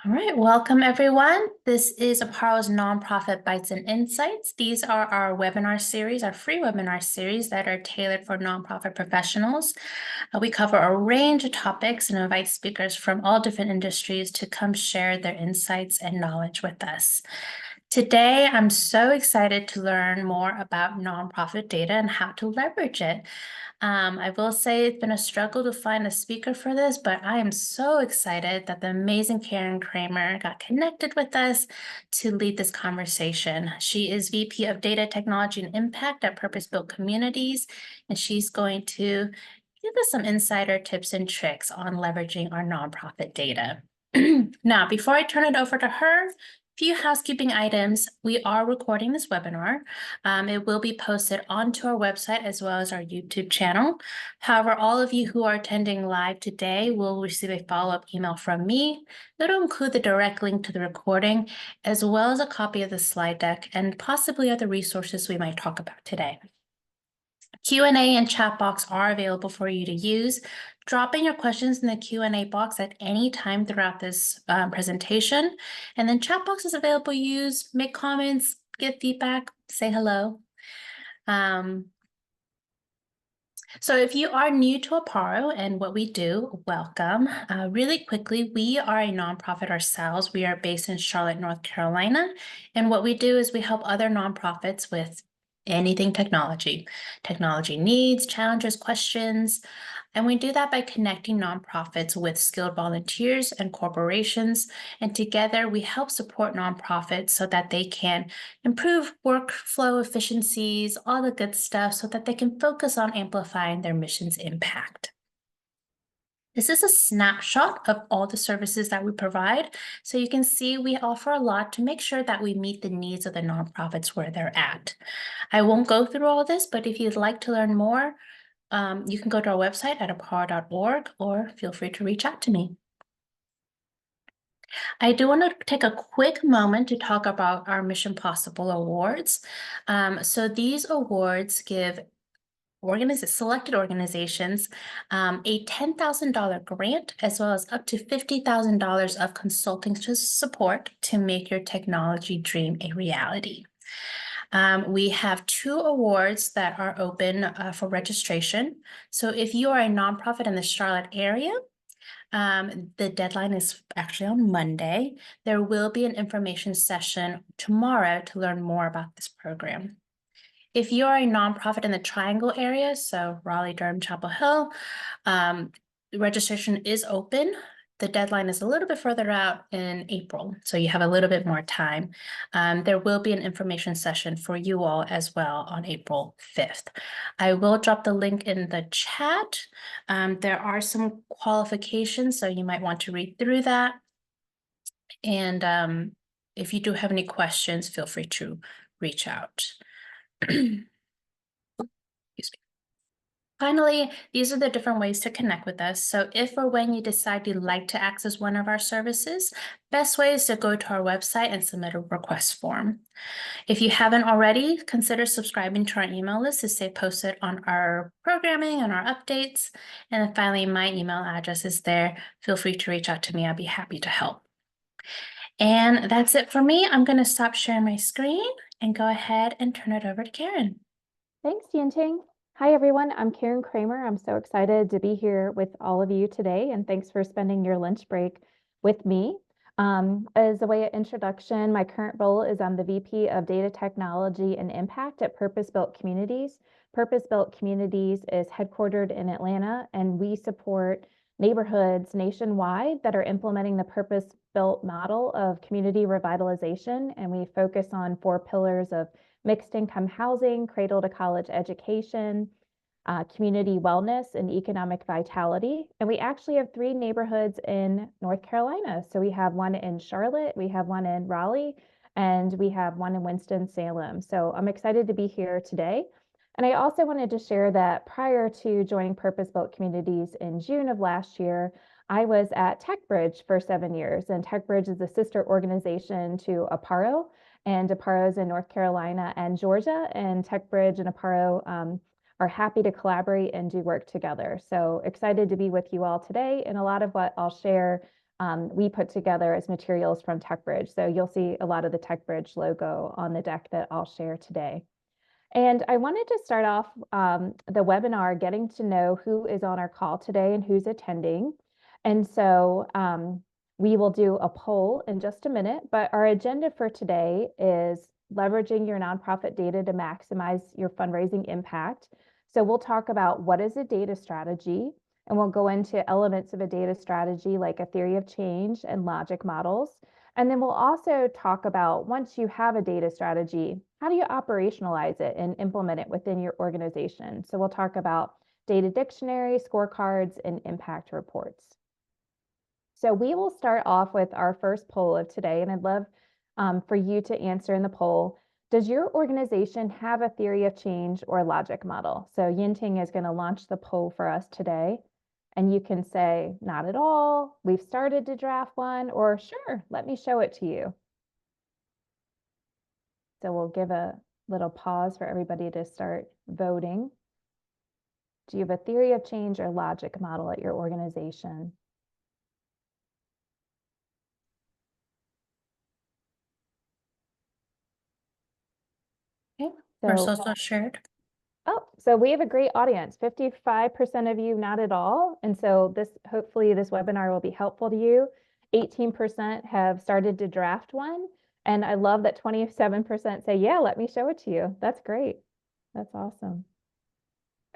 All right, welcome everyone. This is Aparo's Nonprofit Bites and Insights. These are our webinar series, our free webinar series that are tailored for nonprofit professionals. We cover a range of topics and invite speakers from all different industries to come share their insights and knowledge with us. Today, I'm so excited to learn more about nonprofit data and how to leverage it. I will say it's been a struggle to find a speaker for this, but I am so excited that the amazing Karen Cramer got connected with us to lead this conversation. She is VP of Data Technology and Impact at Purpose Built Communities, and she's going to give us some insider tips and tricks on leveraging our nonprofit data. Now, before I turn it over to her, few housekeeping items. We are recording this webinar. It will be posted onto our website as well as our YouTube channel. However, all of you who are attending live today will receive a follow-up email from me that'll include the direct link to the recording, as well as a copy of the slide deck and possibly other resources we might talk about today. Q&A and chat box are available for you to use. Drop in your questions in the Q&A box at any time throughout this presentation. And then chat box is available to use, make comments, give feedback, say hello. So if you are new to Aparo and what we do, welcome. Really quickly, we are a nonprofit ourselves. We are based in Charlotte, North Carolina. And what we do is we help other nonprofits with anything technology needs, challenges, questions. And we do that by connecting nonprofits with skilled volunteers and corporations. And together we help support nonprofits so that they can improve workflow efficiencies, all the good stuff, so that they can focus on amplifying their mission's impact. This is a snapshot of all the services that we provide. So you can see we offer a lot to make sure that we meet the needs of the nonprofits where they're at. I won't go through all this, but if you'd like to learn more, you can go to our website at aparo.org or feel free to reach out to me. I do want to take a quick moment to talk about our Mission Possible Awards. So these awards give selected organizations a $10,000 grant, as well as up to $50,000 of consulting support to make your technology dream a reality. We have 2 awards that are open for registration. So if you are a nonprofit in the Charlotte area, the deadline is actually on Monday. There will be an information session tomorrow to learn more about this program. If you're a nonprofit in the Triangle area, so Raleigh, Durham, Chapel Hill, registration is open. The deadline is a little bit further out in April, so you have a little bit more time. There will be an information session for you all as well on April 5th. I will drop the link in the chat. There are some qualifications, so you might want to read through that. And if you do have any questions, feel free to reach out. Excuse me. Finally, these are the different ways to connect with us. So if or when you decide you'd like to access one of our services, best way is to go to our website and submit a request form. If you haven't already, consider subscribing to our email list to stay posted on our programming and our updates. And then finally, my email address is there. Feel free to reach out to me. I'll be happy to help. And that's it for me. I'm going to stop sharing my screen and go ahead and turn it over to Karen. Thanks, Yanting. Hi, everyone. I'm Karen Cramer. I'm so excited to be here with all of you today, and thanks for spending your lunch break with me. As a way of introduction, my current role is I'm the VP of Data Technology and Impact at Purpose Built Communities. Purpose Built Communities is headquartered in Atlanta, and we support neighborhoods nationwide that are implementing the purpose-built model of community revitalization, and we focus on 4 pillars of mixed income housing, cradle to college education, community wellness, and economic vitality. And we actually have 3 neighborhoods in North Carolina. So we have one in Charlotte, we have one in Raleigh, and we have one in Winston-Salem. So I'm excited to be here today. And I also wanted to share that prior to joining Purpose Built Communities in June of last year, I was at TechBridge for 7 years, and TechBridge is a sister organization to Aparo, and Aparo's in North Carolina and Georgia, and TechBridge and Aparo are happy to collaborate and do work together. So excited to be with you all today, and a lot of what I'll share we put together as materials from TechBridge. So you'll see a lot of the TechBridge logo on the deck that I'll share today. And I wanted to start off the webinar getting to know who is on our call today and who's attending. And so we will do a poll in just a minute, but our agenda for today is leveraging your nonprofit data to maximize your fundraising impact. So we'll talk about what is a data strategy, and we'll go into elements of a data strategy like a theory of change and logic models. And then we'll also talk about, once you have a data strategy, how do you operationalize it and implement it within your organization? So we'll talk about data dictionary, scorecards, and impact reports. So we will start off with our first poll of today, and I'd love for you to answer in the poll. Does your organization have a theory of change or logic model? So Yinting is going to launch the poll for us today. And you can say, not at all, we've started to draft one, or sure, let me show it to you. So we'll give a little pause for everybody to start voting. Do you have a theory of change or logic model at your organization? Okay, So, we're also shared. oh, so we have a great audience. 55% of you not at all. And so hopefully this webinar will be helpful to you. 18% have started to draft one. And I love that 27% say, yeah, let me show it to you. That's great. That's awesome.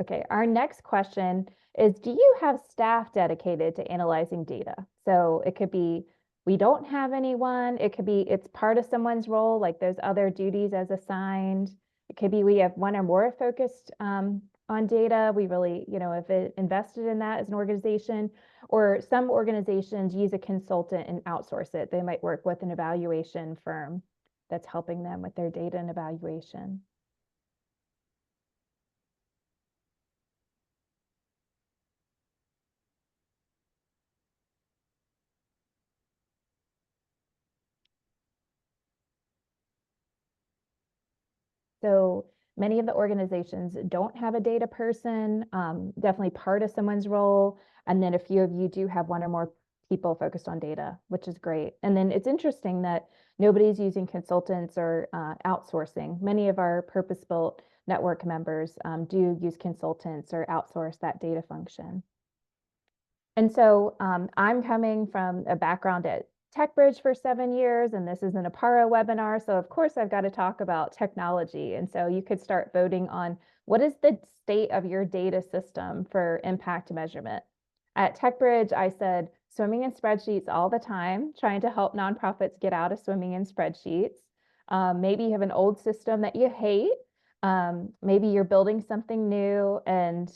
Okay, our next question is, do you have staff dedicated to analyzing data? So it could be, we don't have anyone. It could be, it's part of someone's role, like those other duties as assigned. It could be we have one or more focused on data. We really, if it invested in that as an organization, or some organizations use a consultant and outsource it. They might work with an evaluation firm that's helping them with their data and evaluation. So many of the organizations don't have a data person, definitely part of someone's role. And then a few of you do have one or more people focused on data, which is great. And then it's interesting that nobody's using consultants or outsourcing. Many of our purpose-built network members do use consultants or outsource that data function. And so I'm coming from a background at TechBridge for 7 years, and this is an Aparo webinar. So of course I've got to talk about technology. And so you could start voting on, what is the state of your data system for impact measurement? At TechBridge, I said swimming in spreadsheets all the time, trying to help nonprofits get out of swimming in spreadsheets. Maybe you have an old system that you hate. Maybe you're building something new, and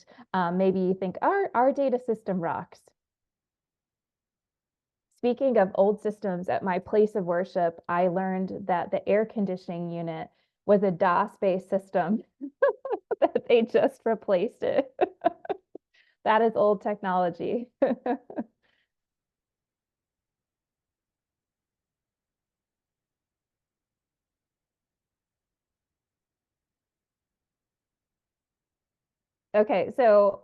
maybe you think our data system rocks. Speaking of old systems, at my place of worship, I learned that the air conditioning unit was a DOS-based system that they just replaced it. That is old technology. Okay, so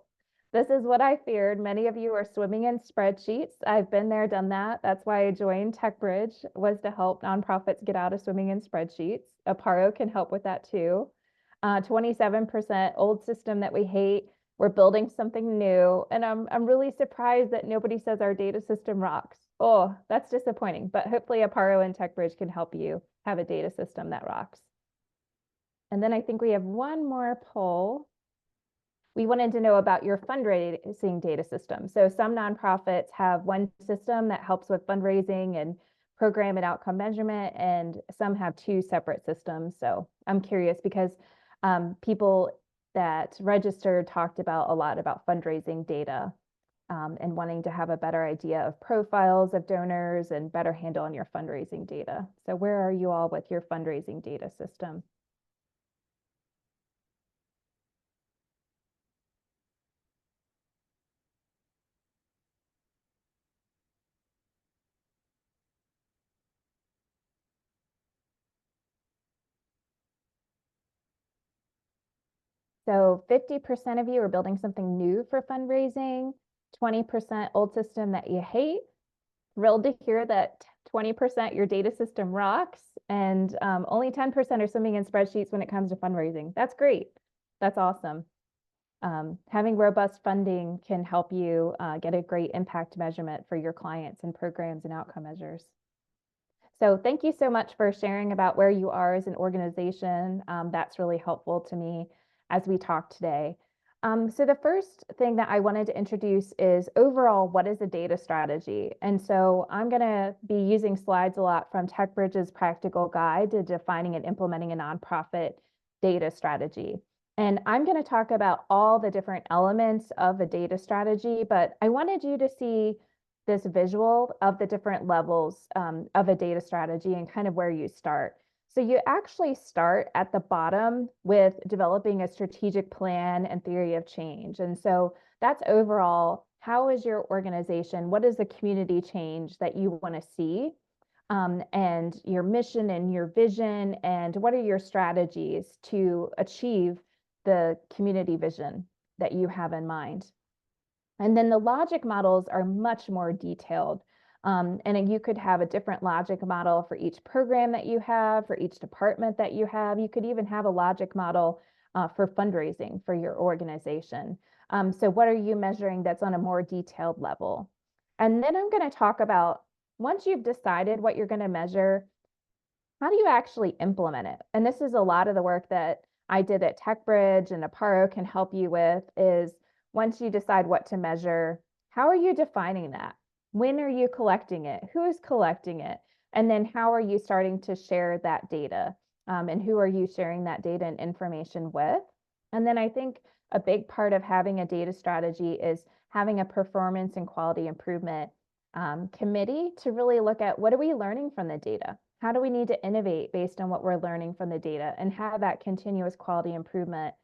this is what I feared. Many of you are swimming in spreadsheets. I've been there, done that. That's why I joined TechBridge, was to help nonprofits get out of swimming in spreadsheets. Aparo can help with that too. 27% old system that we hate. We're building something new. And I'm really surprised that nobody says our data system rocks. Oh, that's disappointing. But hopefully Aparo and TechBridge can help you have a data system that rocks. And then I think we have one more poll. We wanted to know about your fundraising data system. So some nonprofits have one system that helps with fundraising and program and outcome measurement, and some have two separate systems. So I'm curious because people that registered talked about a lot about fundraising data and wanting to have a better idea of profiles of donors and better handle on your fundraising data. So where are you all with your fundraising data system? So 50% of you are building something new for fundraising, 20% old system that you hate, thrilled to hear that 20% your data system rocks and only 10% are swimming in spreadsheets when it comes to fundraising. That's great. That's awesome. Having robust funding can help you get a great impact measurement for your clients and programs and outcome measures. So thank you so much for sharing about where you are as an organization. That's really helpful to me as we talk today. So the first thing that I wanted to introduce is overall, what is a data strategy? And so I'm going to be using slides a lot from TechBridge's practical guide to defining and implementing a nonprofit data strategy. And I'm going to talk about all the different elements of a data strategy, but I wanted you to see this visual of the different levels of a data strategy and kind of where you start. So you actually start at the bottom with developing a strategic plan and theory of change. And so that's overall, how is your organization? What is the community change that you want to see? And your mission and your vision, and what are your strategies to achieve the community vision that you have in mind? And then the logic models are much more detailed. And you could have a different logic model for each program that you have, for each department that you have. You could even have a logic model for fundraising for your organization. So what are you measuring that's on a more detailed level? And then I'm going to talk about, once you've decided what you're going to measure, how do you actually implement it? And this is a lot of the work that I did at TechBridge and Aparo can help you with, is once you decide what to measure, how are you defining that? When are you collecting it? Who is collecting it? And then how are you starting to share that data? And who are you sharing that data and information with? And then I think a big part of having a data strategy is having a performance and quality improvement committee to really look at, what are we learning from the data? How do we need to innovate based on what we're learning from the data, and have that continuous quality improvement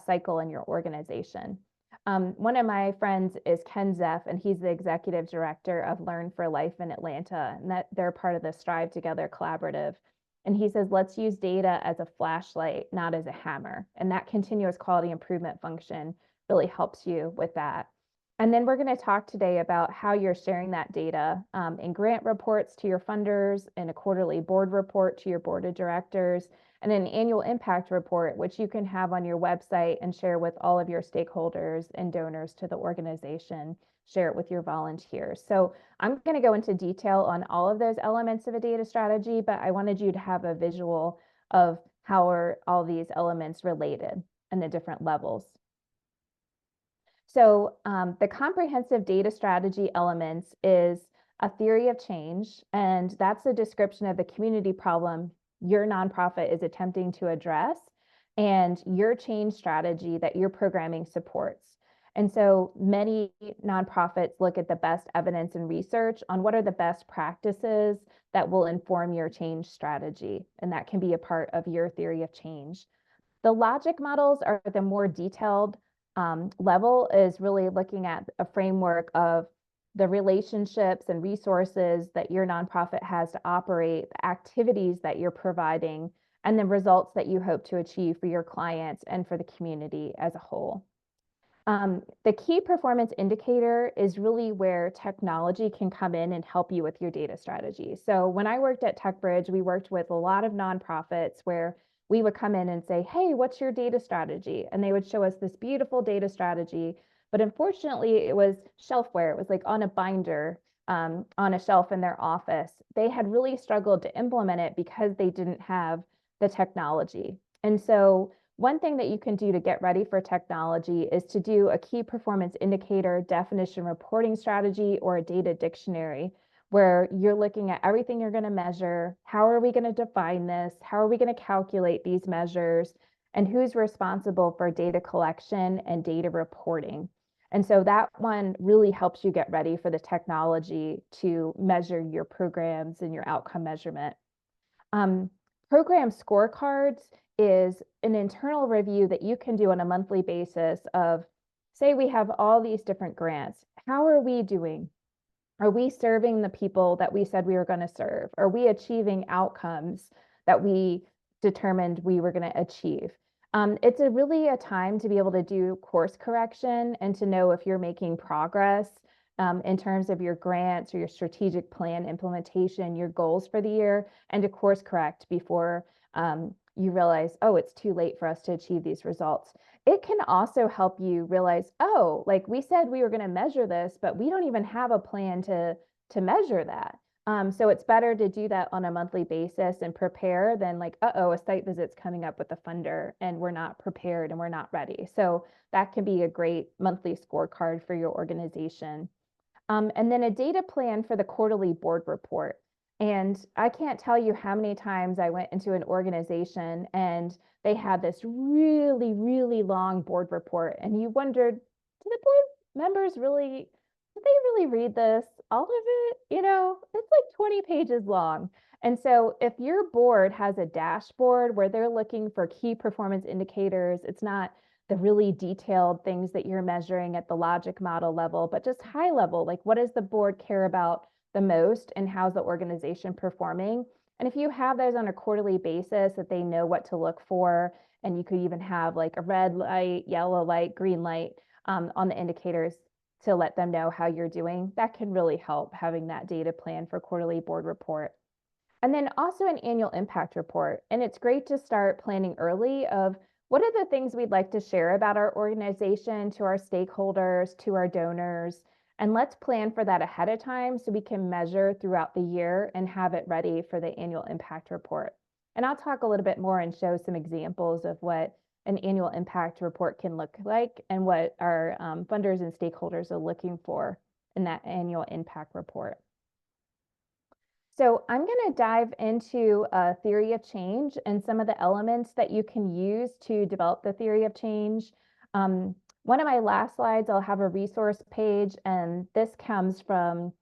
cycle in your organization? One of my friends is Ken Zeff, and he's the executive director of Learn for Life in Atlanta, and that they're part of the Strive Together collaborative. And he says, let's use data as a flashlight, not as a hammer. And that continuous quality improvement function really helps you with that. And then we're going to talk today about how you're sharing that data in grant reports to your funders, in a quarterly board report to your board of directors, and an annual impact report, which you can have on your website and share with all of your stakeholders and donors to the organization, share it with your volunteers. So I'm going to go into detail on all of those elements of a data strategy, but I wanted you to have a visual of how are all these elements related and the different levels. So the comprehensive data strategy elements is a theory of change, and that's a description of the community problem your nonprofit is attempting to address and your change strategy that your programming supports. And so many nonprofits look at the best evidence and research on what are the best practices that will inform your change strategy, and that can be a part of your theory of change. The logic models are the more detailed level, is really looking at a framework of the relationships and resources that your nonprofit has to operate, the activities that you're providing, and the results that you hope to achieve for your clients and for the community as a whole. The key performance indicator is really where technology can come in and help you with your data strategy. So when I worked at TechBridge, we worked with a lot of nonprofits where we would come in and say, hey, what's your data strategy? And they would show us this beautiful data strategy. But unfortunately, it was shelfware. It was like on a binder on a shelf in their office. They had really struggled to implement it because they didn't have the technology. And so one thing that you can do to get ready for technology is to do a key performance indicator definition reporting strategy or a data dictionary, where you're looking at everything you're going to measure. How are we going to define this? How are we going to calculate these measures? And who's responsible for data collection and data reporting? And so that one really helps you get ready for the technology to measure your programs and your outcome measurement. Program scorecards is an internal review that you can do on a monthly basis of, say we have all these different grants. How are we doing? Are we serving the people that we said we were going to serve? Are we achieving outcomes that we determined we were going to achieve? It's really a time to be able to do course correction and to know if you're making progress in terms of your grants or your strategic plan implementation, your goals for the year, and to course correct before you realize, oh, it's too late for us to achieve these results. It can also help you realize, oh, like we said we were going to measure this, but we don't even have a plan to measure that. So it's better to do that on a monthly basis and prepare than like, uh-oh, a site visit's coming up with a funder and we're not prepared and we're not ready. So that can be a great monthly scorecard for your organization. And then a data plan for the quarterly board report. And I can't tell you how many times I went into an organization and they had this really, really long board report. And you wondered, do the board members really, did they really read this? All of it? You know, it's like 20 pages long. And so if your board has a dashboard where they're looking for key performance indicators, it's not the really detailed things that you're measuring at the logic model level, but just high level, like what does the board care about the most and how's the organization performing? And if you have those on a quarterly basis that they know what to look for, and you could even have like a red light, yellow light, green light on the indicators to let them know how you're doing, that can really help having that data plan for quarterly board report. And then also an annual impact report. And it's great to start planning early of what are the things we'd like to share about our organization to our stakeholders, to our donors, and let's plan for that ahead of time so we can measure throughout the year and have it ready for the annual impact report. And I'll talk a little bit more and show some examples of what an annual impact report can look like and what our funders and stakeholders are looking for in that annual impact report. So I'm going to dive into a theory of change and some of the elements that you can use to develop the theory of change. One of my last slides, I'll have a resource page, and this comes from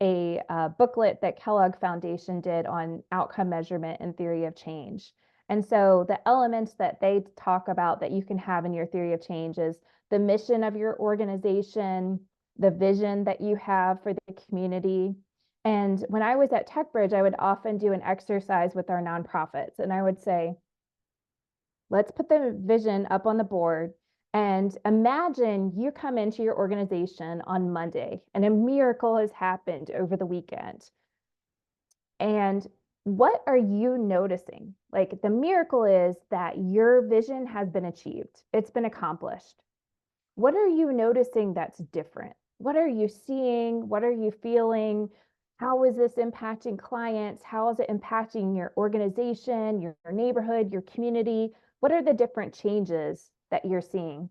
a booklet that Kellogg Foundation did on outcome measurement and theory of change. And so the elements that they talk about that you can have in your theory of change is the mission of your organization, the vision that you have for the community. And when I was at TechBridge, I would often do an exercise with our nonprofits. And I would say, let's put the vision up on the board and imagine you come into your organization on Monday and a miracle has happened over the weekend. And what are you noticing? Like the miracle is that your vision has been achieved. It's been accomplished. What are you noticing that's different? What are you seeing? What are you feeling? How is this impacting clients? How is it impacting your organization, your neighborhood, your community? What are the different changes that you're seeing?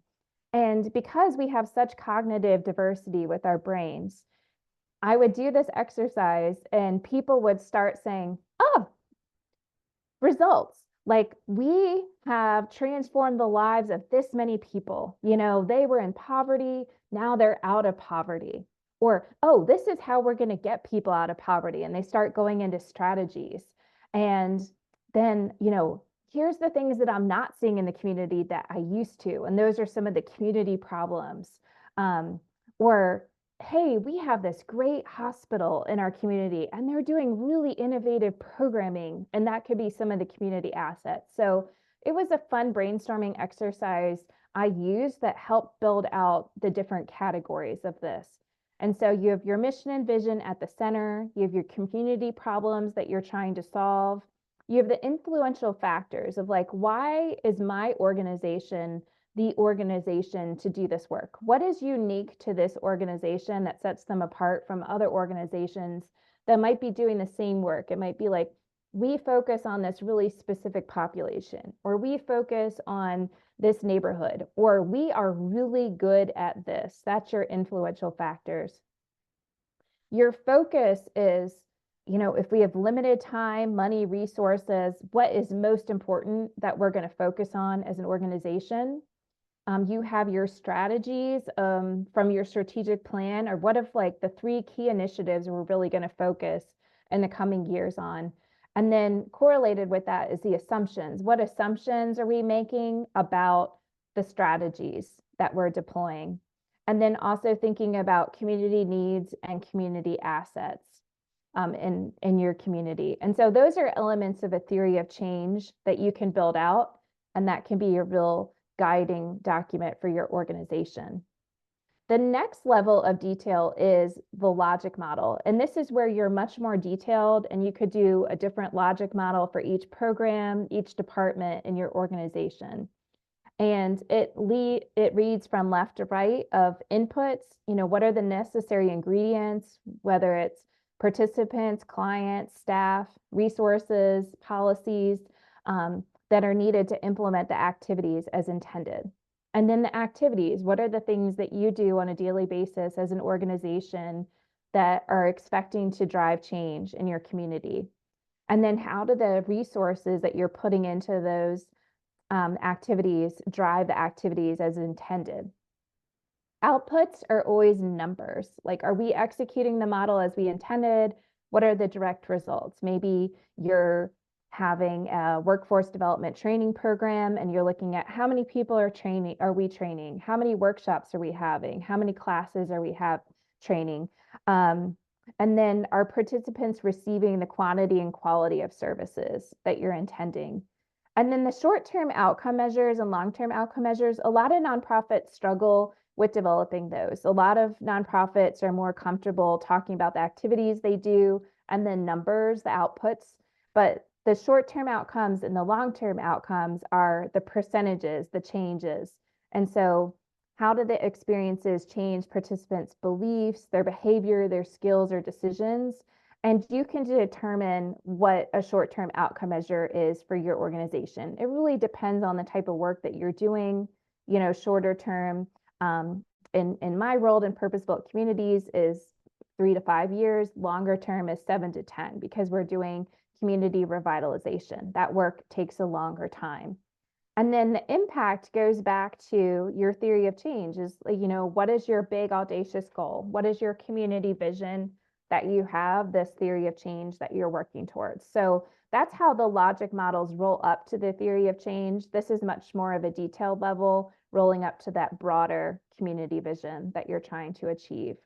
And because we have such cognitive diversity with our brains, I would do this exercise and people would start saying, oh, results. Like we have transformed the lives of this many people. You know, they were in poverty, now they're out of poverty. Or, oh, this is how we're going to get people out of poverty. And they start going into strategies. And then, you know, here's the things that I'm not seeing in the community that I used to. And those are some of the community problems. Or hey, we have this great hospital in our community and they're doing really innovative programming, and that could be some of the community assets. So it was a fun brainstorming exercise I used that helped build out the different categories of this. And so you have your mission and vision at the center, you have your community problems that you're trying to solve, you have the influential factors of like, why is my organization the organization to do this work? What is unique to this organization that sets them apart from other organizations that might be doing the same work? It might be like, we focus on this really specific population, or we focus on this neighborhood, or we are really good at this. That's your influential factors. Your focus is, you know, if we have limited time, money, resources, what is most important that we're going to focus on as an organization? You have your strategies from your strategic plan, or what if like the 3 key initiatives we're really going to focus in the coming years on. And then correlated with that is the assumptions. What assumptions are we making about the strategies that we're deploying? And then also thinking about community needs and community assets in your community. And so those are elements of a theory of change that you can build out, and that can be your real guiding document for your organization. The next level of detail is the logic model. And this is where you're much more detailed, and you could do a different logic model for each program, each department in your organization. And it reads from left to right of inputs, what are the necessary ingredients, whether it's participants, clients, staff, resources, policies that are needed to implement the activities as intended. And then the activities, what are the things that you do on a daily basis as an organization that are expecting to drive change in your community? And then how do the resources that you're putting into those activities drive the activities as intended? Outputs are always numbers. Like, are we executing the model as we intended? What are the direct results? Maybe you're having a workforce development training program and you're looking at how many people are we training? How many workshops are we having? How many classes are we training? And then are participants receiving the quantity and quality of services that you're intending? And then the short-term outcome measures and long-term outcome measures, a lot of nonprofits struggle with developing those. A lot of nonprofits are more comfortable talking about the activities they do and then numbers, the outputs. But the short-term outcomes and the long-term outcomes are the percentages, the changes. And so how do the experiences change participants' beliefs, their behavior, their skills, or decisions? And you can determine what a short-term outcome measure is for your organization. It really depends on the type of work that you're doing. Shorter term, in my world in purpose-built communities is 3 to 5 years. Longer term is 7 to 10 because we're doing community revitalization. That work takes a longer time. And then the impact goes back to your theory of change is, what is your big audacious goal? What is your community vision that you have, this theory of change that you're working towards? So that's how the logic models roll up to the theory of change. This is much more of a detailed level, rolling up to that broader community vision that you're trying to achieve.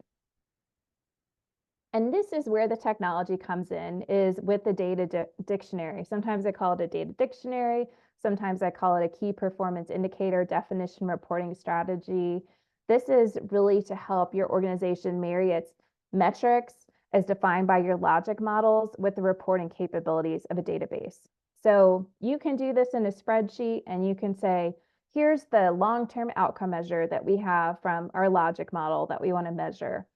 And this is where the technology comes in, is with the data dictionary. Sometimes I call it a data dictionary. Sometimes I call it a key performance indicator definition reporting strategy. This is really to help your organization marry its metrics as defined by your logic models with the reporting capabilities of a database. So you can do this in a spreadsheet and you can say, here's the long-term outcome measure that we have from our logic model that we want to measure.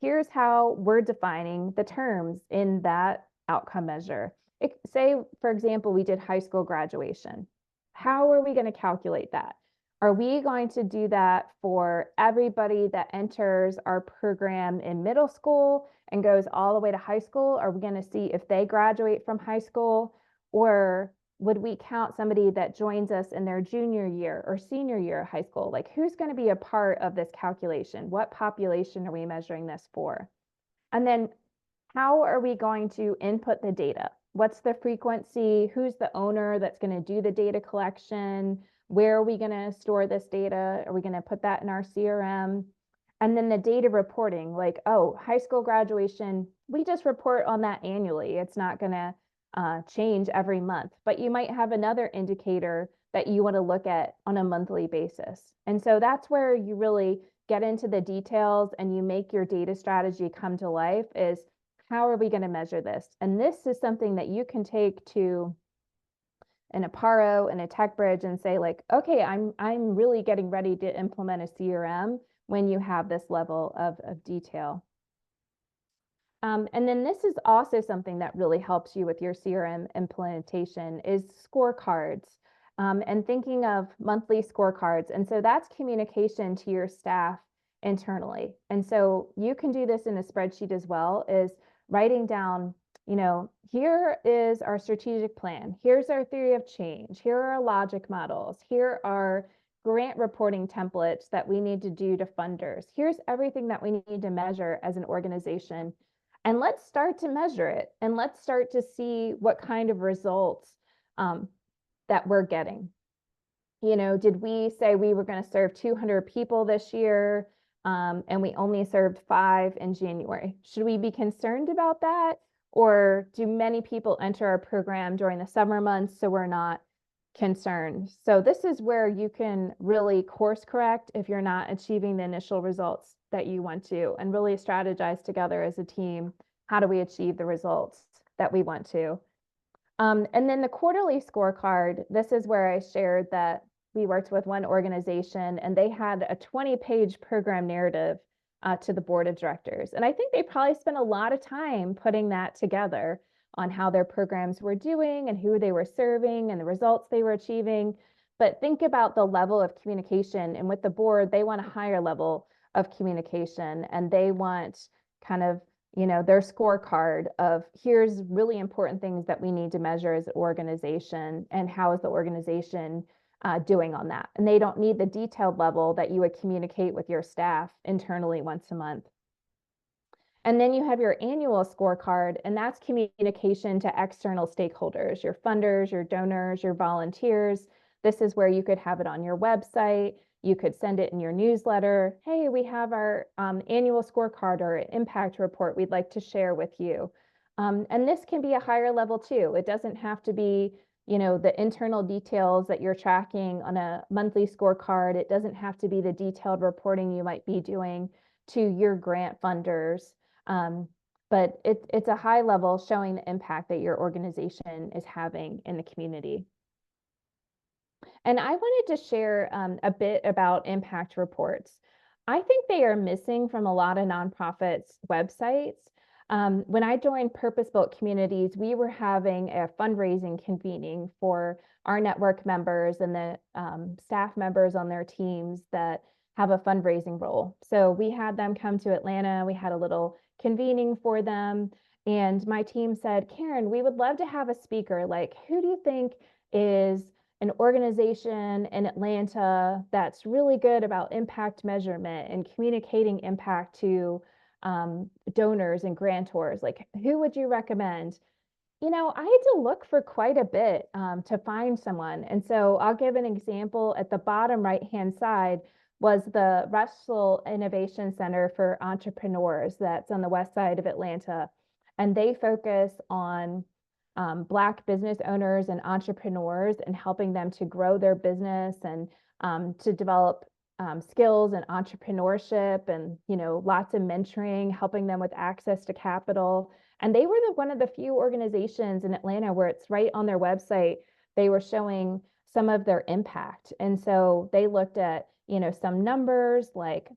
Here's how we're defining the terms in that outcome measure. Say, for example, we did high school graduation. How are we going to calculate that? Are we going to do that for everybody that enters our program in middle school and goes all the way to high school? Are we going to see if they graduate from high school? Or would we count somebody that joins us in their junior year or senior year of high school? Like, who's going to be a part of this calculation? What population are we measuring this for? And then how are we going to input the data? What's the frequency? Who's the owner that's going to do the data collection? Where are we going to store this data? Are we going to put that in our CRM? And then the data reporting, like, oh, high school graduation, we just report on that annually. It's not going to change every month, but you might have another indicator that you want to look at on a monthly basis. And so that's where you really get into the details and you make your data strategy come to life, is how are we going to measure this? And this is something that you can take to an Aparo and a TechBridge and say, like, okay, I'm really getting ready to implement a CRM when you have this level of detail. And then this is also something that really helps you with your CRM implementation is scorecards, and thinking of monthly scorecards. And so that's communication to your staff internally. And so you can do this in a spreadsheet as well, is writing down, here is our strategic plan. Here's our theory of change. Here are our logic models. Here are grant reporting templates that we need to do to funders. Here's everything that we need to measure as an organization. And let's start to measure it. And let's start to see what kind of results that we're getting. Did we say we were going to serve 200 people this year and we only served 5 in January? Should we be concerned about that? Or do many people enter our program during the summer months, so we're not concern. So this is where you can really course correct if you're not achieving the initial results that you want to, and really strategize together as a team. How do we achieve the results that we want to? And then the quarterly scorecard, this is where I shared that we worked with one organization and they had a 20-page program narrative to the board of directors. And I think they probably spent a lot of time putting that together on how their programs were doing and who they were serving and the results they were achieving. But think about the level of communication. And with the board, they want a higher level of communication, and they want kind of their scorecard of here's really important things that we need to measure as an organization, and how is the organization doing on that. And they don't need the detailed level that you would communicate with your staff internally once a month. And then you have your annual scorecard, and that's communication to external stakeholders, your funders, your donors, your volunteers. This is where you could have it on your website. You could send it in your newsletter. Hey, we have our annual scorecard or impact report we'd like to share with you. And this can be a higher level too. It doesn't have to be, the internal details that you're tracking on a monthly scorecard. It doesn't have to be the detailed reporting you might be doing to your grant funders. But it's a high level showing the impact that your organization is having in the community. And I wanted to share a bit about impact reports. I think they are missing from a lot of nonprofits' websites. When I joined Purpose Built Communities, we were having a fundraising convening for our network members and the staff members on their teams that have a fundraising role. So we had them come to Atlanta. We had a little convening for them. And my team said, Karen, we would love to have a speaker. Like, who do you think is an organization in Atlanta that's really good about impact measurement and communicating impact to donors and grantors? Like, who would you recommend? I had to look for quite a bit to find someone. And so I'll give an example. At the bottom right-hand side was the Russell Innovation Center for Entrepreneurs that's on the west side of Atlanta. And they focus on Black business owners and entrepreneurs and helping them to grow their business and to develop skills and entrepreneurship and, lots of mentoring, helping them with access to capital. And they were one of the few organizations in Atlanta where it's right on their website. They were showing some of their impact. And so they looked at, some numbers like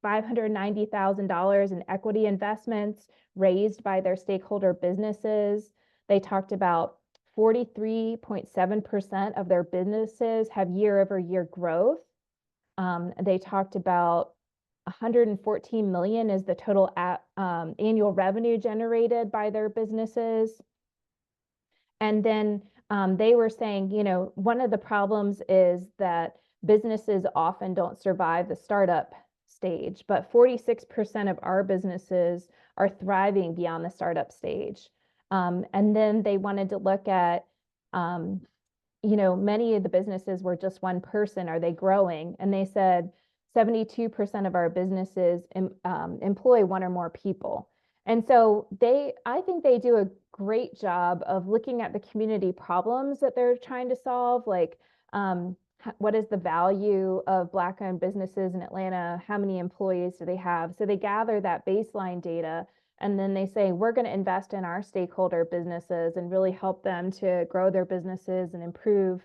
$590,000 in equity investments raised by their stakeholder businesses. They talked about 43.7% of their businesses have year-over-year growth. They talked about 114 million is the total annual revenue generated by their businesses. And then they were saying, one of the problems is that businesses often don't survive the startup stage, but 46% of our businesses are thriving beyond the startup stage. And then they wanted to look at, many of the businesses were just one person. Are they growing? And they said 72% of our businesses employ one or more people. And so I think they do a great job of looking at the community problems that they're trying to solve, like what is the value of Black-owned businesses in Atlanta? How many employees do they have? So they gather that baseline data, and then they say, we're going to invest in our stakeholder businesses and really help them to grow their businesses and improve.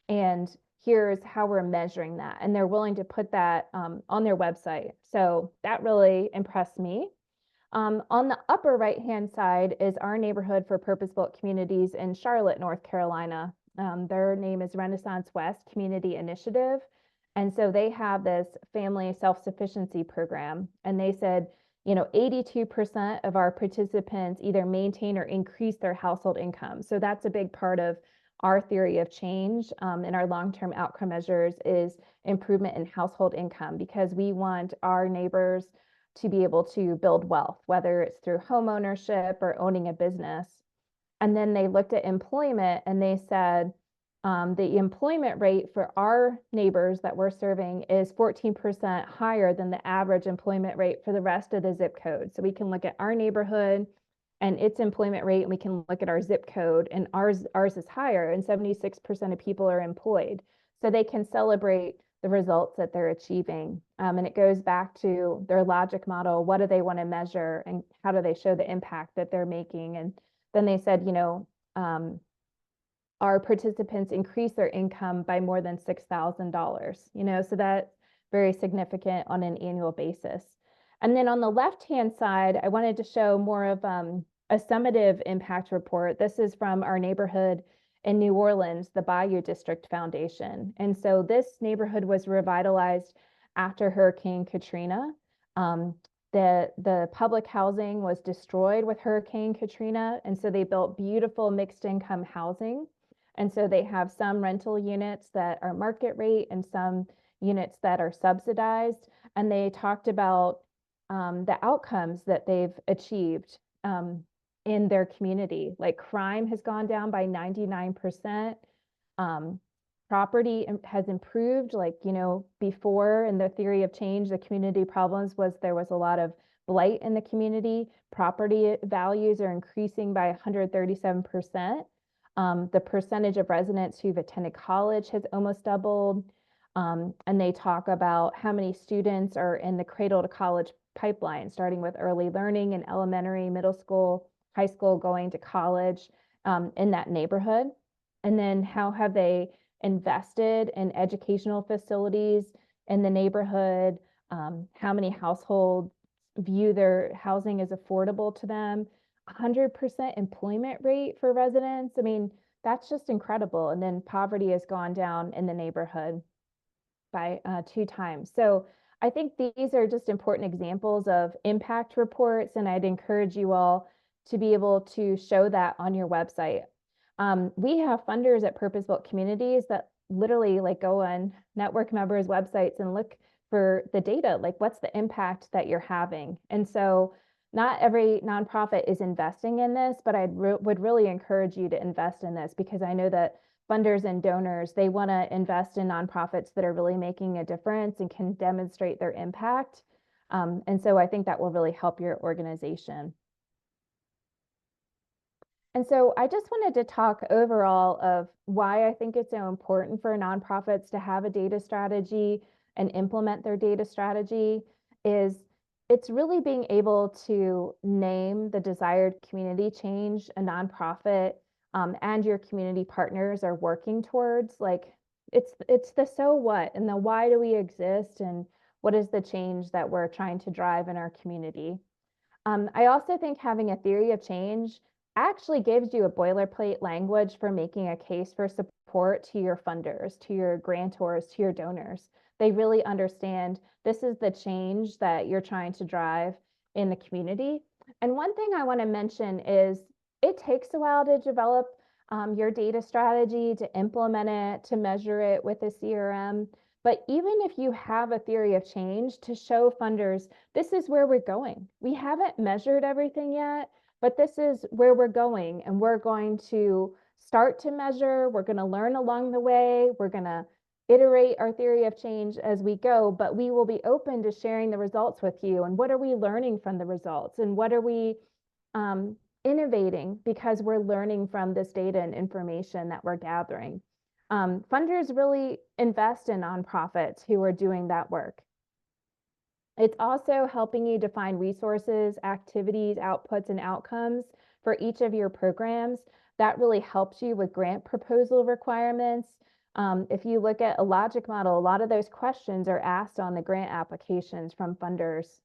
And here's how we're measuring that. And they're willing to put that on their website. So that really impressed me. On the upper right-hand side is our neighborhood for purpose-built communities in Charlotte, North Carolina. Their name is Renaissance West Community Initiative. And so they have this family self-sufficiency program. And they said, 82% of our participants either maintain or increase their household income. So that's a big part of our theory of change in our long-term outcome measures is improvement in household income, because we want our neighbors to be able to build wealth, whether it's through home ownership or owning a business. And then they looked at employment and they said the employment rate for our neighbors that we're serving is 14% higher than the average employment rate for the rest of the zip code. So we can look at our neighborhood and its employment rate, and we can look at our zip code, and ours is higher, and 76% of people are employed. So they can celebrate the results that they're achieving. And it goes back to their logic model. What do they want to measure, and how do they show the impact that they're making? And then they said, our participants increase their income by more than $6,000, so that's very significant on an annual basis. And then on the left-hand side, I wanted to show more of a summative impact report. This is from our neighborhood in New Orleans, the Bayou District Foundation. And so this neighborhood was revitalized after Hurricane Katrina. The public housing was destroyed with Hurricane Katrina, and so they built beautiful mixed income housing. And so they have some rental units that are market rate and some units that are subsidized. And they talked about the outcomes that they've achieved in their community. Like crime has gone down by 99%. Property has improved. Like, before in the theory of change, the community problems was there was a lot of blight in the community. Property values are increasing by 137%. The percentage of residents who've attended college has almost doubled. And they talk about how many students are in the cradle to college pipeline, starting with early learning in elementary, middle school, high school, going to college in that neighborhood. And then how have they invested in educational facilities in the neighborhood? How many households view their housing as affordable to them? 100% employment rate for residents. I mean, that's just incredible. And then poverty has gone down in the neighborhood by 2 times. So I think these are just important examples of impact reports, and I'd encourage you all to be able to show that on your website. We have funders at Purpose Built Communities that literally go on network members' websites and look for the data, like what's the impact that you're having. And so not every nonprofit is investing in this, but I would really encourage you to invest in this, because I know that funders and donors, they want to invest in nonprofits that are really making a difference and can demonstrate their impact. And so I think that will really help your organization. And so I just wanted to talk overall of why I think it's so important for nonprofits to have a data strategy and implement their data strategy. It's really being able to name the desired community change a nonprofit and your community partners are working towards. Like it's the so what and the why do we exist, and what is the change that we're trying to drive in our community. I also think having a theory of change actually gives you a boilerplate language for making a case for support to your funders, to your grantors, to your donors. They really understand this is the change that you're trying to drive in the community. And one thing I want to mention is it takes a while to develop your data strategy, to implement it, to measure it with a CRM. But even if you have a theory of change, to show funders, this is where we're going. We haven't measured everything yet, but this is where we're going, and we're going to start to measure. We're going to learn along the way. We're going to iterate our theory of change as we go, but we will be open to sharing the results with you. And what are we learning from the results? And what are we innovating because we're learning from this data and information that we're gathering? Funders really invest in nonprofits who are doing that work. It's also helping you define resources, activities, outputs, and outcomes for each of your programs. That really helps you with grant proposal requirements. If you look at a logic model, a lot of those questions are asked on the grant applications from funders.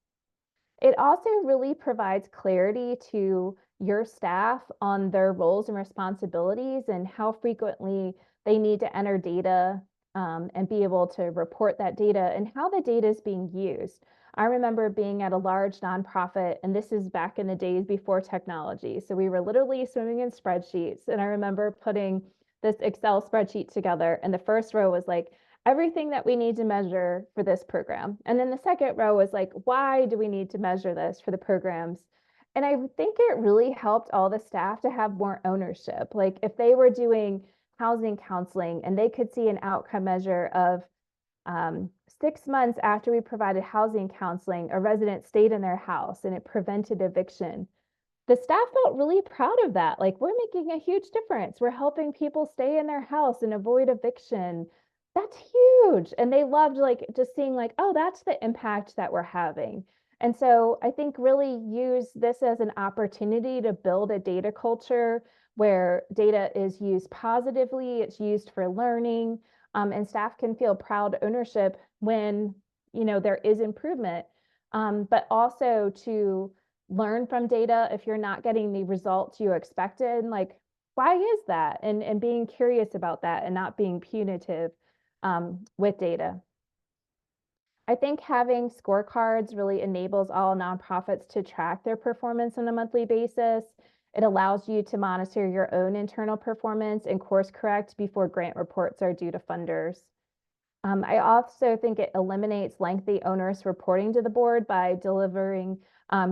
It also really provides clarity to your staff on their roles and responsibilities and how frequently they need to enter data and be able to report that data and how the data is being used. I remember being at a large nonprofit, and this is back in the days before technology. So we were literally swimming in spreadsheets. And I remember putting this Excel spreadsheet together, and the first row was like, everything that we need to measure for this program. And then the second row was like, why do we need to measure this for the programs? And I think it really helped all the staff to have more ownership. Like if they were doing housing counseling and they could see an outcome measure of 6 months after we provided housing counseling, a resident stayed in their house and it prevented eviction. the staff felt really proud of that. Like, we're making a huge difference. We're helping people stay in their house and avoid eviction. That's huge. And they loved like just seeing like, oh, that's the impact that we're having. And so I think really use this as an opportunity to build a data culture where data is used positively, it's used for learning, and staff can feel proud ownership when there is improvement, but also to learn from data if you're not getting the results you expected, like why is that, and being curious about that and not being punitive with data. I think having scorecards really enables all nonprofits to track their performance on a monthly basis. It allows you to monitor your own internal performance and course correct before grant reports are due to funders. I also think it eliminates lengthy onerous reporting to the board by delivering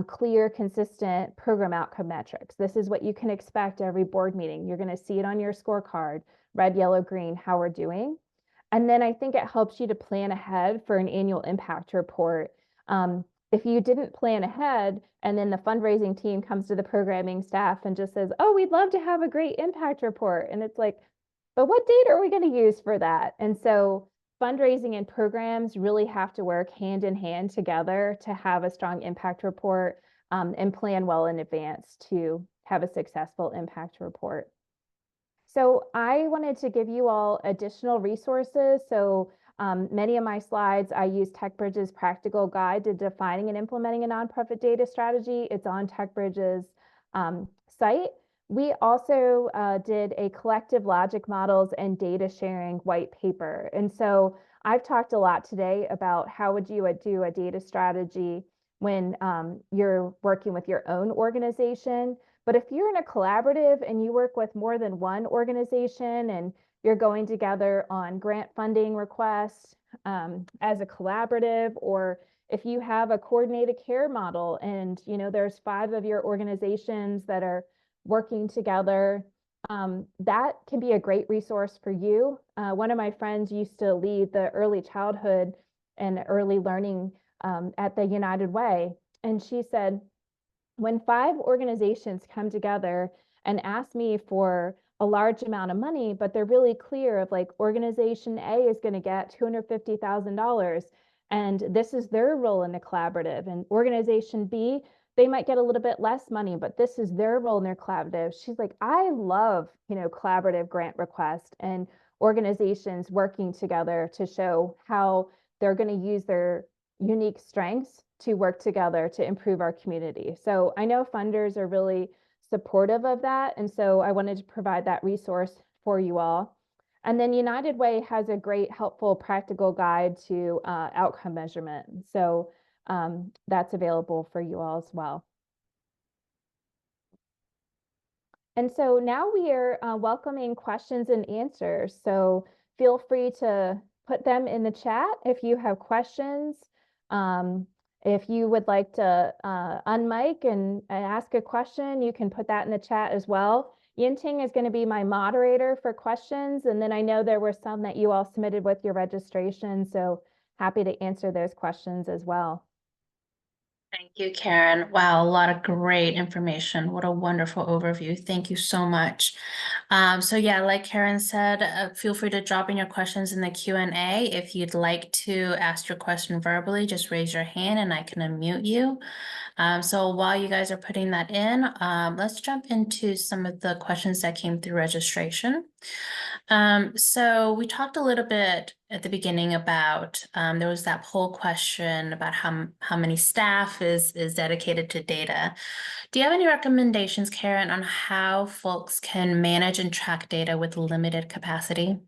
clear, consistent program outcome metrics. This is what you can expect every board meeting. You're going to see it on your scorecard, red, yellow, green, how we're doing. And then I think it helps you to plan ahead for an annual impact report. If you didn't plan ahead and then the fundraising team comes to the programming staff and just says, oh, we'd love to have a great impact report. And it's like, but what data are we going to use for that? And so fundraising and programs really have to work hand in hand together to have a strong impact report, and plan well in advance to have a successful impact report. So I wanted to give you all additional resources. So many of my slides, I use TechBridge's practical guide to defining and implementing a nonprofit data strategy. It's on TechBridge's site. We also did a collective logic models and data sharing white paper. And so I've talked a lot today about how would you do a data strategy when you're working with your own organization. But if you're in a collaborative and you work with more than one organization and you're going together on grant funding requests as a collaborative, or if you have a coordinated care model and there's 5 of your organizations that are working together, that can be a great resource for you. One of my friends used to lead the early childhood and early learning at the United Way. And she said, when 5 organizations come together and ask me for a large amount of money, but they're really clear of like organization A is going to get $250,000 and this is their role in the collaborative, and organization B, they might get a little bit less money, but this is their role in their collaborative. She's like, I love, collaborative grant requests and organizations working together to show how they're going to use their unique strengths to work together to improve our community. So I know funders are really supportive of that. And so I wanted to provide that resource for you all. And then United Way has a great, helpful, practical guide to outcome measurement. So that's available for you all as well. And so now we are welcoming questions and answers. So feel free to put them in the chat if you have questions. If you would like to unmic and ask a question, you can put that in the chat as well. Yinting is going to be my moderator for questions. And then I know there were some that you all submitted with your registration, so happy to answer those questions as well. Thank you, Karen. Wow, a lot of great information. What a wonderful overview. Thank you so much. So yeah, like Karen said, feel free to drop in your questions in the Q&A. If you'd like to ask your question verbally, just raise your hand and I can unmute you. So while you guys are putting that in, let's jump into some of the questions that came through registration. So we talked a little bit at the beginning about there was that poll question about how many staff is dedicated to data. Do you have any recommendations, Karen, on how folks can manage and track data with limited capacity?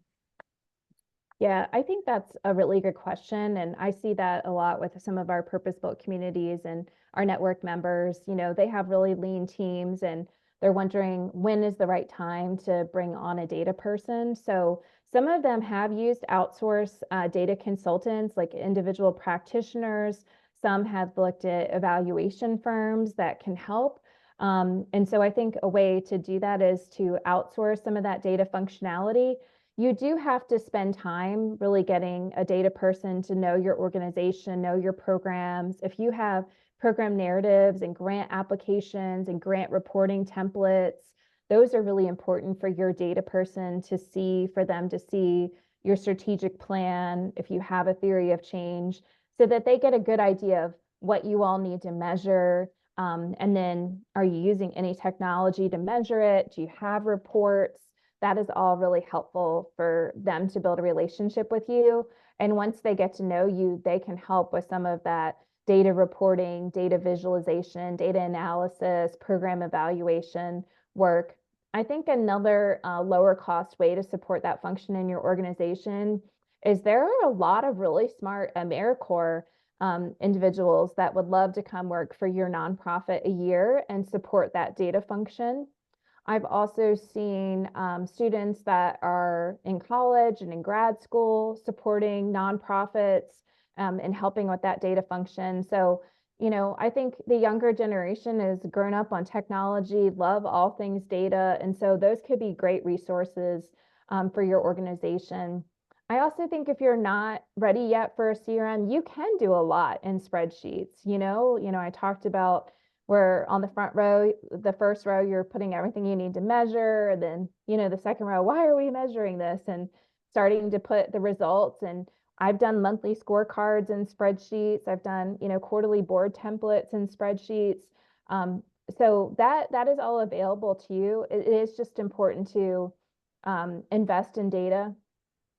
Yeah, I think that's a really good question. And I see that a lot with some of our purpose-built communities and our network members. They have really lean teams and they're wondering when is the right time to bring on a data person. So some of them have used outsourced data consultants, like individual practitioners. Some have looked at evaluation firms that can help. And so I think a way to do that is to outsource some of that data functionality. You do have to spend time really getting a data person to know your organization, know your programs. If you have program narratives and grant applications and grant reporting templates. Those are really important for your data person to see, for them to see your strategic plan, if you have a theory of change, so that they get a good idea of what you all need to measure. And then are you using any technology to measure it? Do you have reports? That is all really helpful for them to build a relationship with you. And once they get to know you, they can help with some of that data reporting, data visualization, data analysis, program evaluation work. I think another lower cost way to support that function in your organization is there are a lot of really smart AmeriCorps individuals that would love to come work for your nonprofit a year and support that data function. I've also seen students that are in college and in grad school supporting nonprofits and helping with that data function. So, I think the younger generation has grown up on technology, love all things data. And so those could be great resources for your organization. I also think if you're not ready yet for a CRM, you can do a lot in spreadsheets. I talked about where on the front row, the first row, you're putting everything you need to measure. And then, the second row, why are we measuring this? And starting to put the results. And I've done monthly scorecards in spreadsheets. I've done, quarterly board templates in spreadsheets. So that is all available to you. It is just important to invest in data.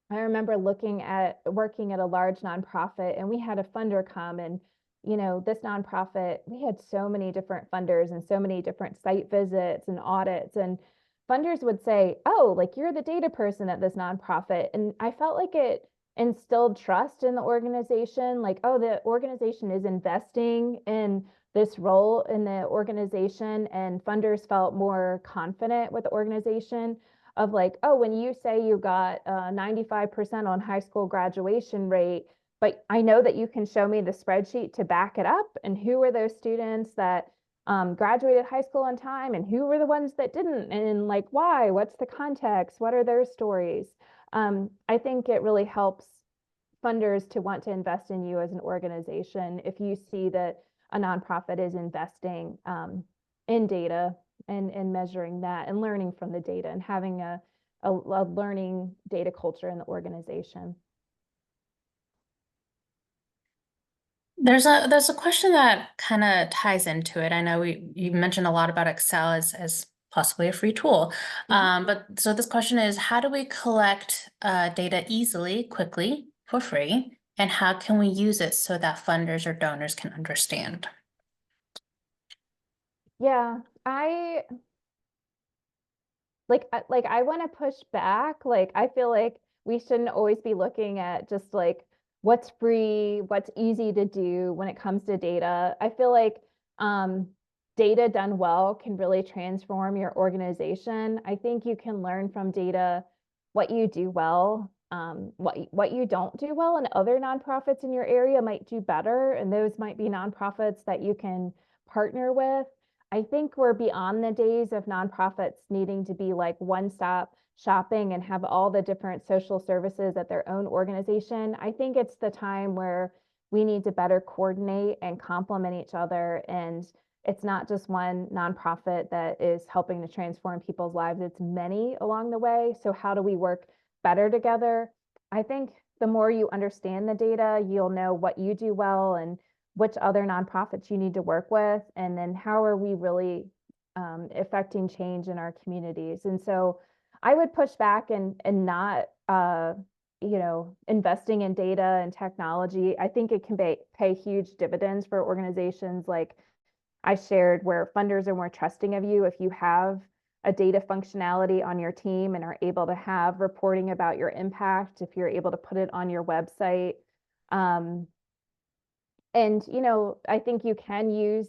I remember working at a large nonprofit, and we had a funder come, and this nonprofit, we had so many different funders and so many different site visits and audits, and funders would say, oh, like, you're the data person at this nonprofit. And I felt like it instilled trust in the organization, like, oh, the organization is investing in this role in the organization, and funders felt more confident with the organization of like, oh, when you say you got 95% on high school graduation rate, but I know that you can show me the spreadsheet to back it up, and who were those students that graduated high school on time, and who were the ones that didn't, and like, why, what's the context, what are their stories? I think it really helps funders to want to invest in you as an organization if you see that a nonprofit is investing in data and measuring that and learning from the data and having a learning data culture in the organization. There's a question that kind of ties into it. I know you mentioned a lot about Excel as possibly a free tool. But so this question is, how do we collect data easily, quickly, for free? And how can we use it so that funders or donors can understand? Yeah, I want to push back. Like, I feel like we shouldn't always be looking at just like what's free, what's easy to do when it comes to data. I feel like data done well can really transform your organization. I think you can learn from data what you do well, what you don't do well, and other nonprofits in your area might do better, and those might be nonprofits that you can partner with. I think we're beyond the days of nonprofits needing to be like one-stop shopping and have all the different social services at their own organization. I think it's the time where we need to better coordinate and complement each other. And it's not just one nonprofit that is helping to transform people's lives, it's many along the way. So how do we work better together? I think the more you understand the data, you'll know what you do well and which other nonprofits you need to work with, and then how are we really affecting change in our communities. And so I would push back and not investing in data and technology. I think it can pay huge dividends for organizations like I shared, where funders are more trusting of you if you have a data functionality on your team and are able to have reporting about your impact, if you're able to put it on your website. And, I think you can use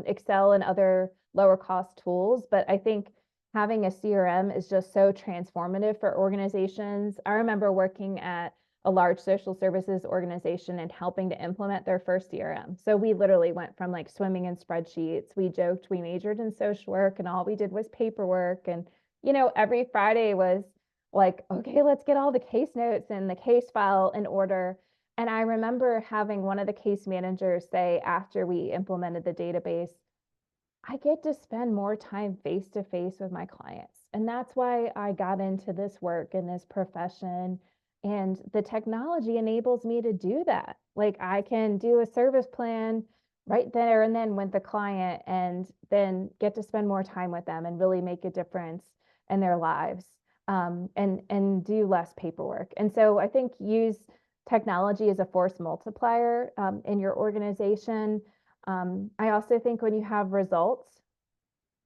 Excel and other lower cost tools, but I think having a CRM is just so transformative for organizations. I remember working at a large social services organization and helping to implement their first CRM. So we literally went from like swimming in spreadsheets. We joked we majored in social work and all we did was paperwork. And, every Friday was like, okay, let's get all the case notes and the case file in order. And I remember having one of the case managers say after we implemented the database, I get to spend more time face to face with my clients. And that's why I got into this work and this profession. And the technology enables me to do that. Like I can do a service plan right there and then with the client and then get to spend more time with them and really make a difference in their lives, and do less paperwork. And so I think use technology as a force multiplier in your organization. I also think when you have results,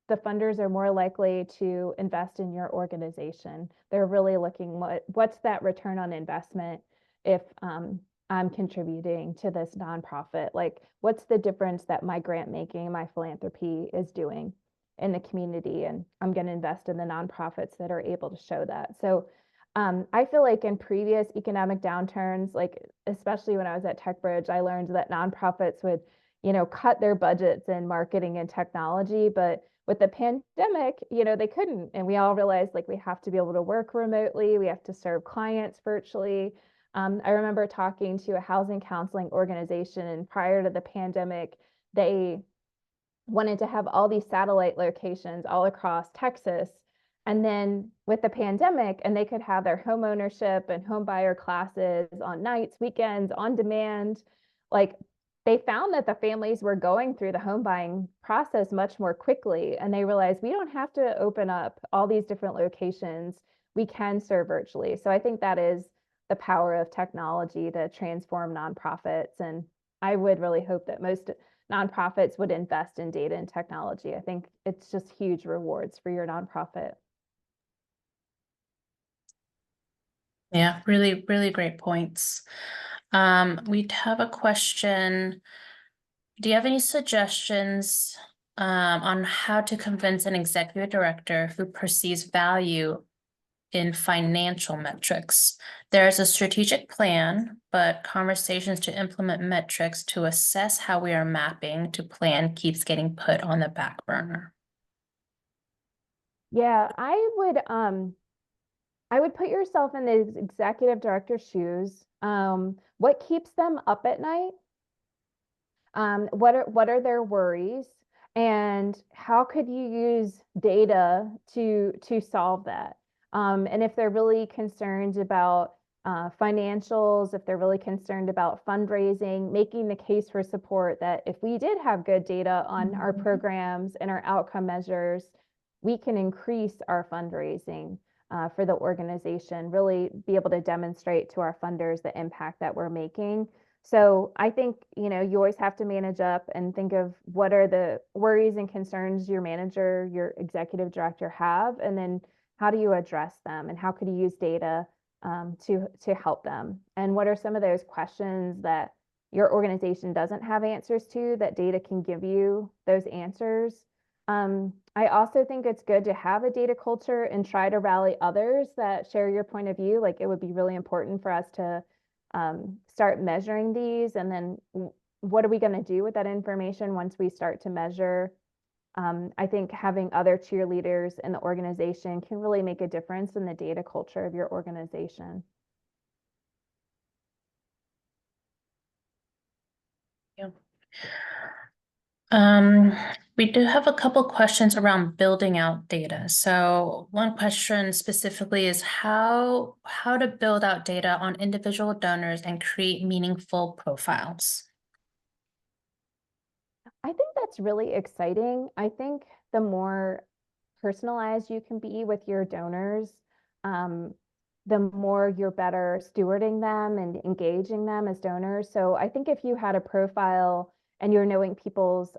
the funders are more likely to invest in your organization. They're really looking what's that return on investment if I'm contributing to this nonprofit? Like, what's the difference that my grant making, my philanthropy is doing in the community? And I'm going to invest in the nonprofits that are able to show that. So I feel like in previous economic downturns, like especially when I was at TechBridge, I learned that nonprofits would, cut their budgets in marketing and technology, but with the pandemic, they couldn't. And we all realized like we have to be able to work remotely. We have to serve clients virtually. I remember talking to a housing counseling organization, and prior to the pandemic, they wanted to have all these satellite locations all across Texas. And then with the pandemic, and they could have their home ownership and home buyer classes on nights, weekends, on demand, like they found that the families were going through the home buying process much more quickly. And they realized we don't have to open up all these different locations. We can serve virtually. So I think that is the power of technology to transform nonprofits. And I would really hope that most nonprofits would invest in data and technology. I think it's just huge rewards for your nonprofit. Yeah, really, really great points. We have a question. Do you have any suggestions on how to convince an executive director who perceives value in financial metrics? There's a strategic plan, but conversations to implement metrics to assess how we are mapping to plan keeps getting put on the back burner. Yeah, I would put yourself in the executive director's shoes. What keeps them up at night? What are their worries? And how could you use data to solve that? And if they're really concerned about financials, if they're really concerned about fundraising, making the case for support that if we did have good data on our programs and our outcome measures, we can increase our fundraising for the organization, really be able to demonstrate to our funders the impact that we're making. So I think, you always have to manage up and think of what are the worries and concerns your manager, your executive director have, and then how do you address them and how could you use data to help them? And what are some of those questions that your organization doesn't have answers to that data can give you those answers? I also think it's good to have a data culture and try to rally others that share your point of view. Like it would be really important for us to start measuring these, and then what are we going to do with that information once we start to measure? I think having other cheerleaders in the organization can really make a difference in the data culture of your organization. Yeah. Um, we do have a couple questions around building out data. So one question specifically is how to build out data on individual donors and create meaningful profiles. I think that's really exciting. I think the more personalized you can be with your donors, the more you're better stewarding them and engaging them as donors. So I think if you had a profile and you're knowing people's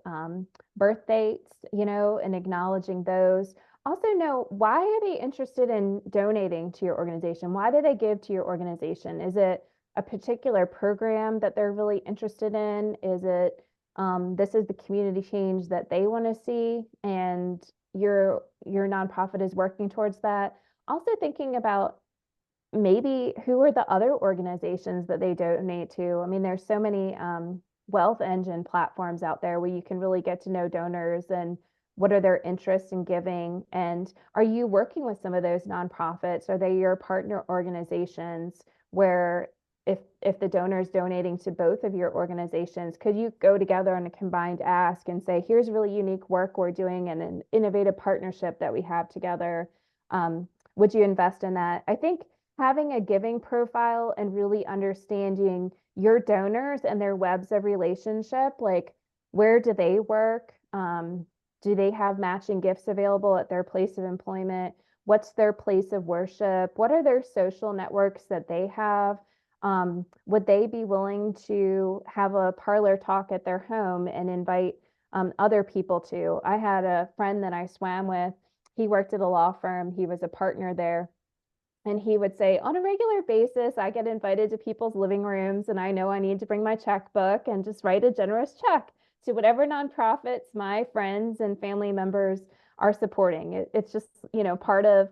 birth dates, and acknowledging those, also know why are they interested in donating to your organization? Why do they give to your organization? Is it a particular program that they're really interested in? Is it this is the community change that they want to see, and your nonprofit is working towards that? Also thinking about maybe who are the other organizations that they donate to. I mean, there's so many wealth engine platforms out there where you can really get to know donors and what are their interests in giving. And are you working with some of those nonprofits? Are they your partner organizations where if the donor is donating to both of your organizations, could you go together on a combined ask and say, here's really unique work we're doing and an innovative partnership that we have together? Would you invest in that? I think having a giving profile and really understanding your donors and their webs of relationship, like where do they work? Do they have matching gifts available at their place of employment? What's their place of worship? What are their social networks that they have? Would they be willing to have a parlor talk at their home and invite other people to? I had a friend that I swam with. He worked at a law firm. He was a partner there. And he would say, on a regular basis, I get invited to people's living rooms, and I know I need to bring my checkbook and just write a generous check to whatever nonprofits my friends and family members are supporting. It's just, part of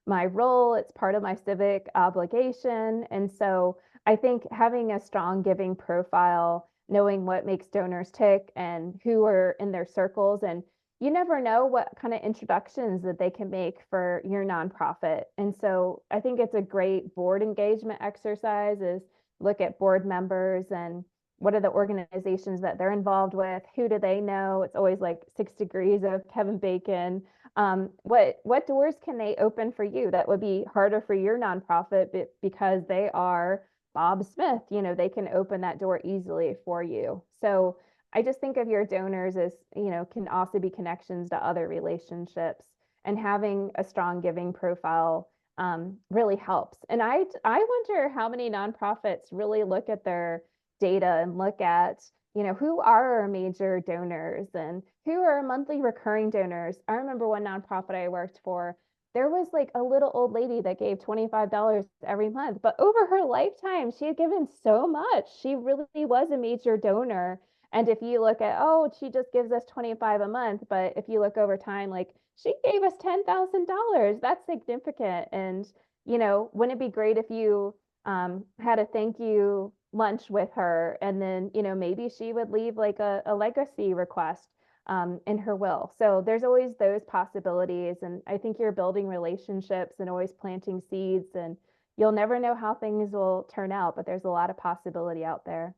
my role. It's part of my civic obligation. And so I think having a strong giving profile, knowing what makes donors tick and who are in their circles, and you never know what kind of introductions that they can make for your nonprofit. And so I think it's a great board engagement exercise is look at board members and what are the organizations that they're involved with? Who do they know? It's always like 6 degrees of Kevin Bacon. What doors can they open for you that would be harder for your nonprofit because they are Bob Smith? They can open that door easily for you. So I just think of your donors as, can also be connections to other relationships, and having a strong giving profile really helps. And I wonder how many nonprofits really look at their data and look at, who are our major donors and who are our monthly recurring donors. I remember one nonprofit I worked for, there was like a little old lady that gave $25 every month, but over her lifetime, she had given so much. She really was a major donor. And if you look at, oh, she just gives us 25 a month, but if you look over time, like she gave us $10,000, that's significant. And, wouldn't it be great if you had a thank you lunch with her, and then, maybe she would leave like a legacy request in her will. So there's always those possibilities. And I think you're building relationships and always planting seeds, and you'll never know how things will turn out, but there's a lot of possibility out there.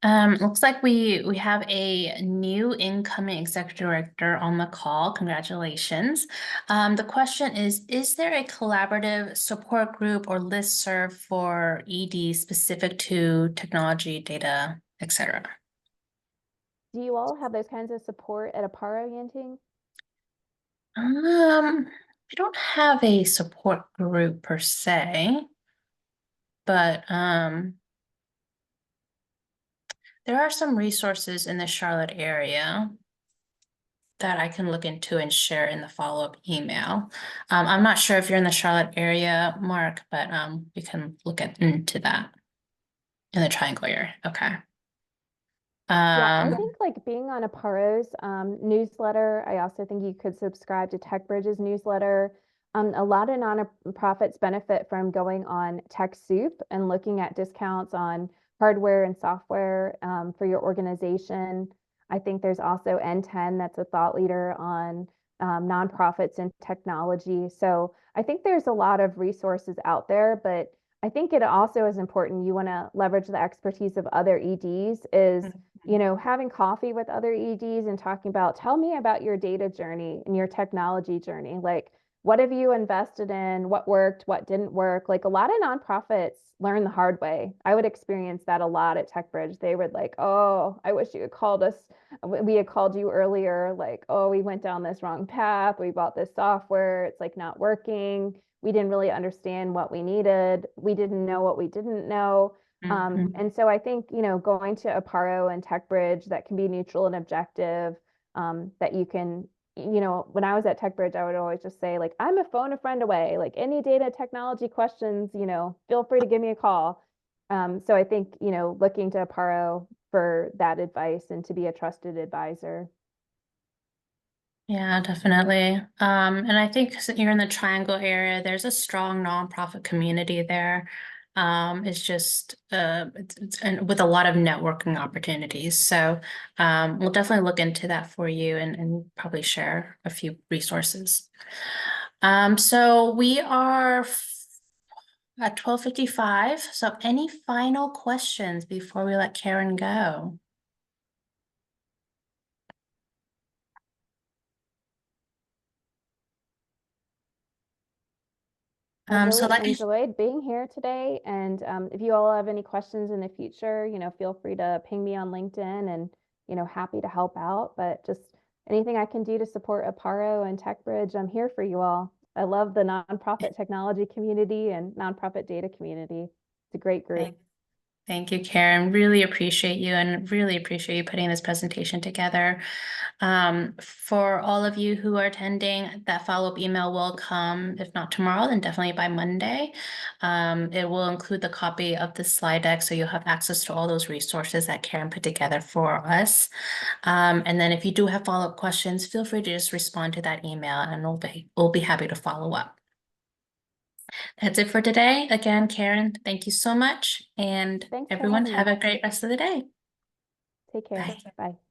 Looks like we have a new incoming executive director on the call. Congratulations. The question is there a collaborative support group or listserv for ED specific to technology, data, etc.? Do you all have those kinds of support at Aparo, Yanting? We don't have a support group per se, but there are some resources in the Charlotte area that I can look into and share in the follow-up email. I'm not sure if you're in the Charlotte area, Mark, but we can look into that in the Triangle area. Okay. Yeah, I think like being on Aparo's newsletter, I also think you could subscribe to TechBridge's newsletter. A lot of nonprofits benefit from going on TechSoup and looking at discounts on hardware and software for your organization. I think there's also N10 that's a thought leader on nonprofits and technology. So I think there's a lot of resources out there, but I think it also is important. You want to leverage the expertise of other EDs is having coffee with other EDs and talking about, tell me about your data journey and your technology journey. Like, what have you invested in? What worked? What didn't work? Like a lot of nonprofits learn the hard way. I would experience that a lot at TechBridge. They would like, oh, I wish you had called us. We had called you earlier. Like, oh, we went down this wrong path. We bought this software. It's like not working. We didn't really understand what we needed. We didn't know what we didn't know. And so I think, going to Aparo and TechBridge that can be neutral and objective, that you can, when I was at TechBridge, I would always just say, like, I'm a phone a friend away. Like any data technology questions, feel free to give me a call. So I think, looking to Aparo for that advice and to be a trusted advisor. Yeah, definitely. And I think you're in the Triangle area, there's a strong nonprofit community there. It's just and with a lot of networking opportunities. So we'll definitely look into that for you and probably share a few resources. So we are at 12:55. So any final questions before we let Karen go? I So really like I enjoyed being here today. And if you all have any questions in the future, feel free to ping me on LinkedIn and, happy to help out. But just anything I can do to support Aparo and TechBridge, I'm here for you all. I love the nonprofit technology community and nonprofit data community. It's a great group. Thank Thank you, Karen. Really appreciate you and really appreciate you putting this presentation together. For all of you who are attending, that follow-up email will come, if not tomorrow, then definitely by Monday. It will include the copy of the slide deck, so you'll have access to all those resources that Karen put together for us. And then if you do have follow-up questions, feel free to just respond to that email and we'll be happy to follow up. That's it for today. Again, Karen, thank you so much. And Thanks for everyone, having have me. a great rest of the day. Take care. Bye. Bye.